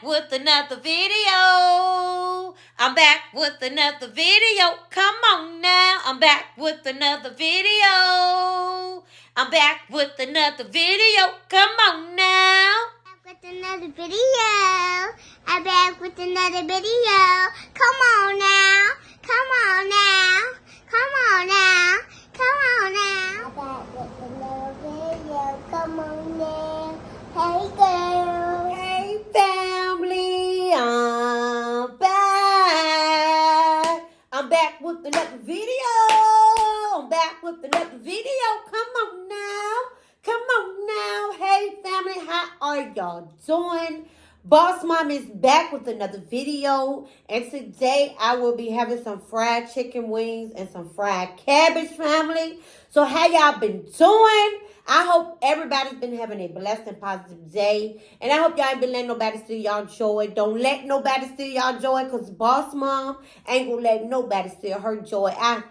back with another video. I'm back with another video. Come on now. I'm back with another video. I'm back with another video. Come on now. With another video. I'm back with another video. Come on now. Come on now. Come on now. Come on now. I'm back with another video. Come on now. Hey girl. Hey family. I'm back. I'm back with another video. I'm back with another video. Come on now. Come on now. Hey family, how are y'all doing? Boss Mom is back with another video, and today I will be having some fried chicken wings and some fried cabbage, family. So how y'all been doing? I hope everybody's been having a blessed and positive day, and I hope y'all ain't been letting nobody steal y'all joy. Don't let nobody steal y'all joy, because Boss Mom ain't gonna let nobody steal her joy. I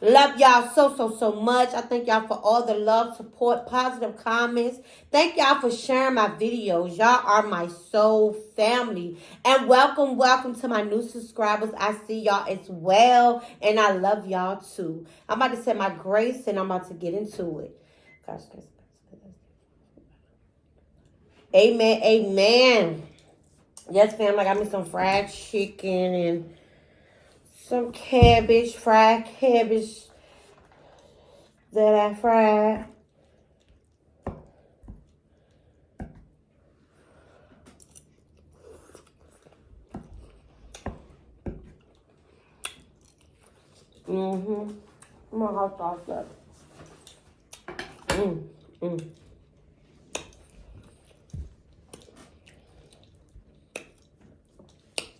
love y'all so much. I thank y'all for all the love, support, positive comments. Thank y'all for sharing my videos. Y'all are my soul family. And welcome to my new subscribers. I see y'all as well. And I love y'all too. I'm about to say my grace and I'm about to get into it. Gosh. Amen. Amen. Yes, family. I got me some fried chicken and some cabbage, fried cabbage that I fried. I'm gonna hot sauce that.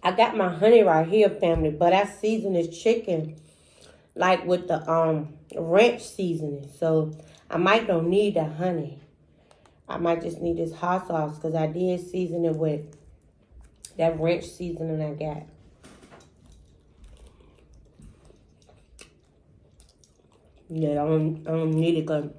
I got my honey right here, family, but I season this chicken like with the ranch seasoning. So I might don't need the honey. I might just need this hot sauce because I did season it with that ranch seasoning I got. Yeah, I don't need it cause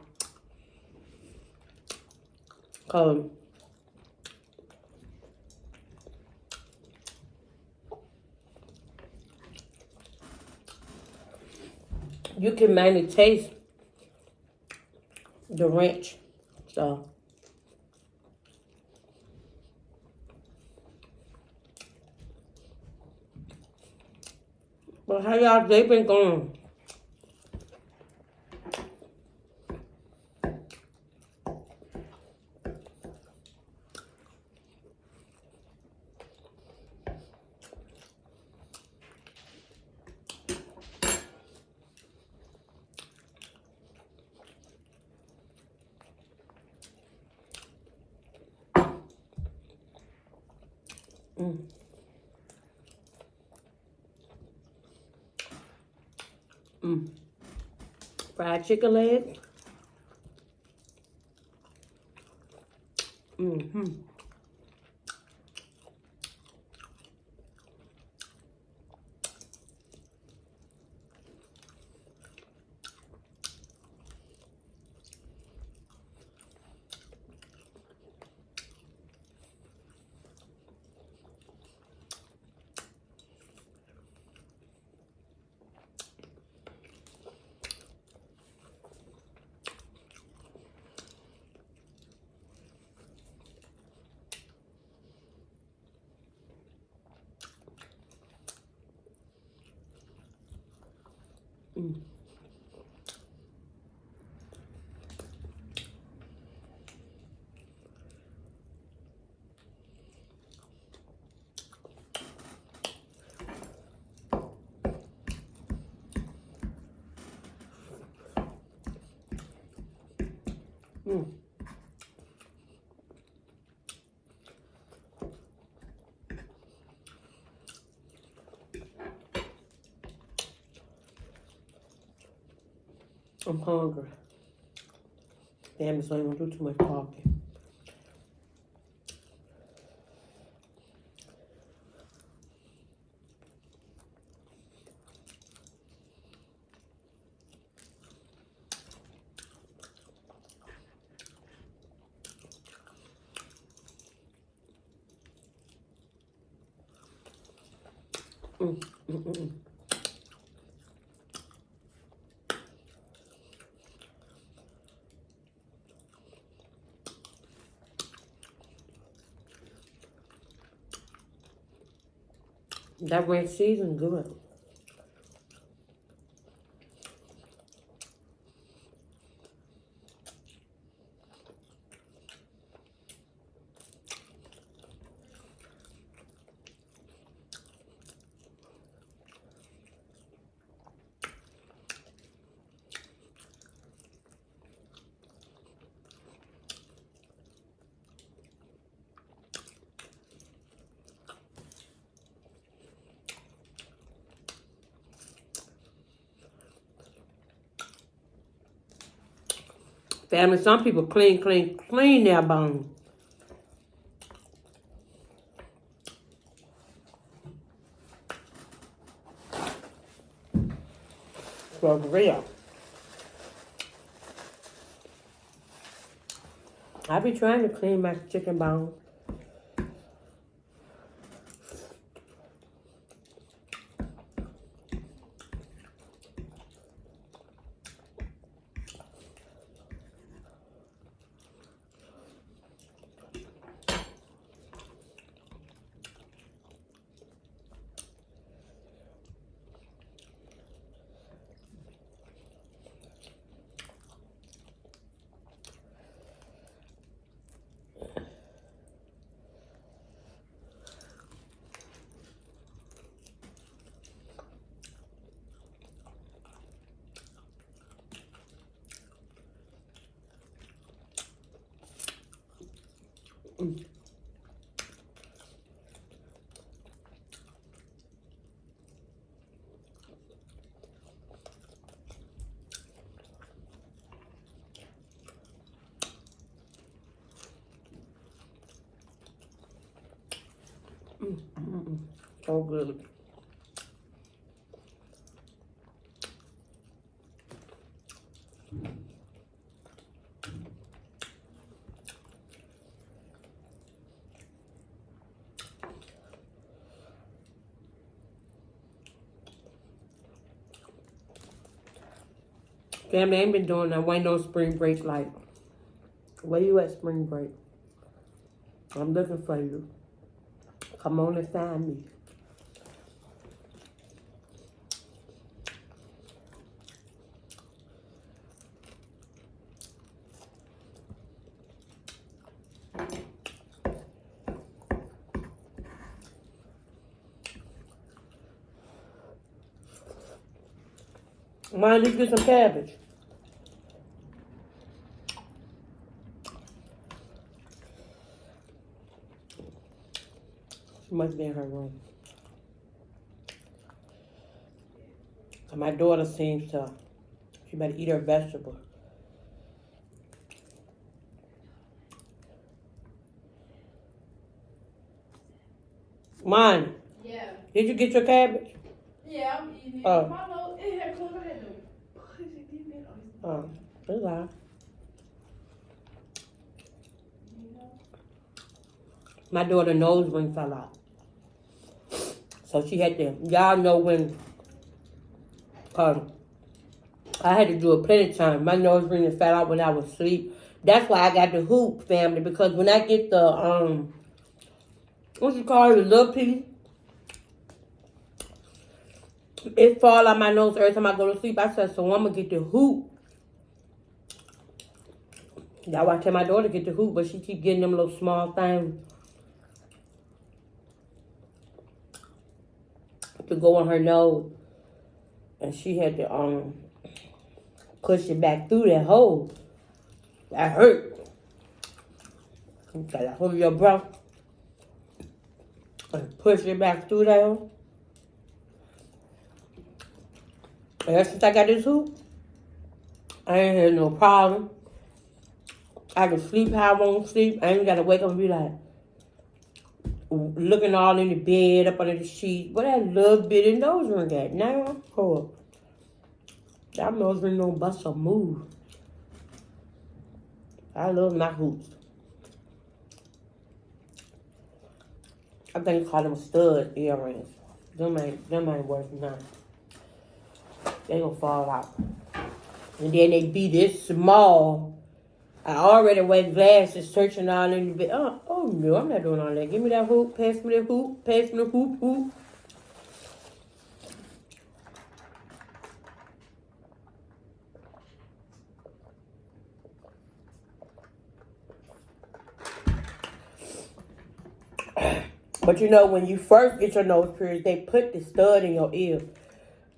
you can mainly taste the ranch. So but how y'all day been going? Fried chicken legs. I'm hungry. Damn, so I ain't gonna do too much talking. Mm, mm, mm, mm. That ranch season good. Family, some people clean their bones. For real. I be trying to clean my chicken bones. Mm. Mm, mm, mm. So good. Family, I ain't been doing that. Ain't no spring break like. Where you at spring break? I'm looking for you. Come on and find me. Mind you get some cabbage. She must be in her room. My daughter seems to, she better eat her vegetables. Mine. Yeah. Did you get your cabbage? Yeah, I'm eating it. Oh. My nose, it had closed. I had to push it in. Oh, that's all. My daughter's nose ring fell out. So she had to, y'all know when, I had to do it plenty of times. My nose ring fell out when I was asleep. That's why I got the hoop, family, because when I get the, what you call it, the little piece, it fall out my nose every time I go to sleep. I said, so I'm going to get the hoop. That's why I tell my daughter to get the hoop, but she keep getting them little small things to go on her nose. And she had to push it back through that hole. That hurt. You gotta hold your breath and push it back through that hole. And ever since I got this hoop, I ain't had no problem. I can sleep how I want to sleep. I ain't gotta wake up and be like looking all in the bed, up under the sheet. But that little bitty nose ring at now, oh, that nose ring don't bust a move. I love my hoops. I think they call them stud earrings. Them ain't worth nothing. They gonna fall out. And then they be this small. I already wear glasses, searching all in the bed. Oh no, I'm not doing all that. Give me that hoop, pass me the hoop, pass me the hoop. But you know, when you first get your nose pierced, they put the stud in your ear.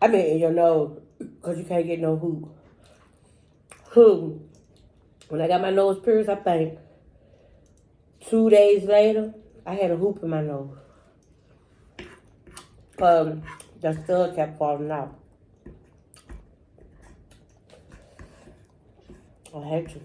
I mean, in your nose, because you can't get no hoop. When I got my nose pierced, I think 2 days later, I had a hoop in my nose. The stud kept falling out. I had to.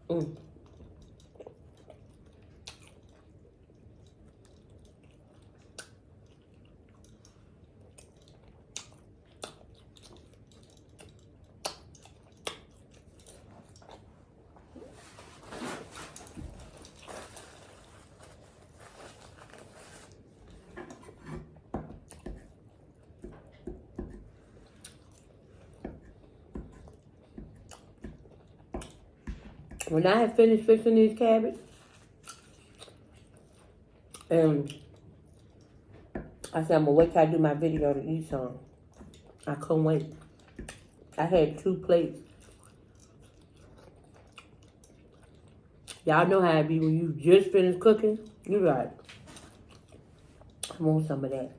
Mm. When I had finished fixing these cabbage, I said, I'm going to wait till I do my video to eat some. I couldn't wait. I had 2 plates. Y'all know how it be when you just finished cooking. You like, I want some of that.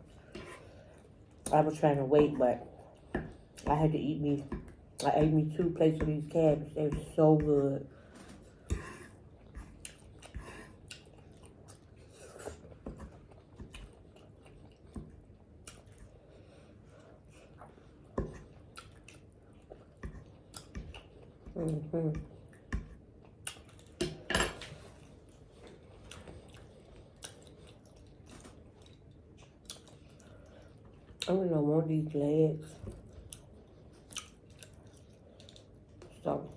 I was trying to wait, but I had to eat me. I ate me 2 plates of these cabbage. They were so good. Mm-hmm. I don't know, want these legs. So.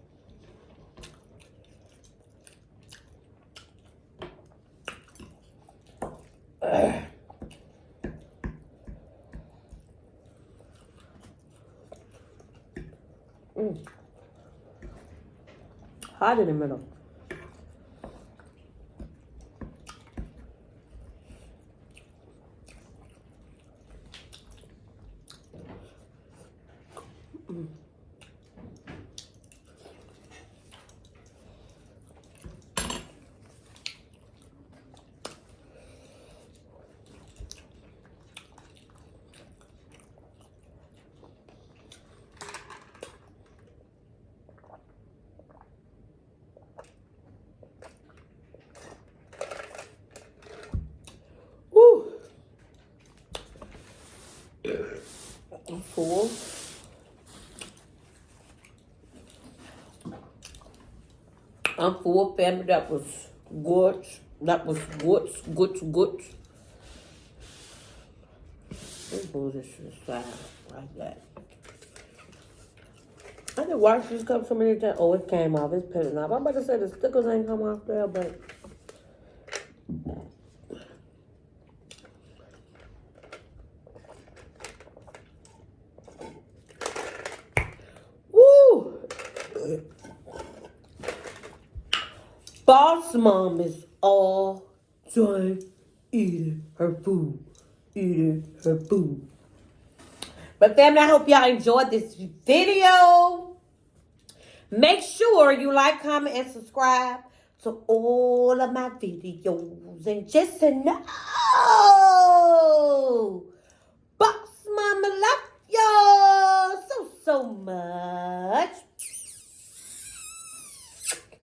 Hot in the middle. I'm full. I'm full, family. That was good. That was good. Let's move this to the side like that. I did wash this cup so many times. Oh, it came off. It's peeling off. I'm about to say the stickers ain't come off there, but woo! Boss mom is all done eating her food. But family, I hope y'all enjoyed this video. Make sure you like, comment, and subscribe to all of my videos. And just to know much.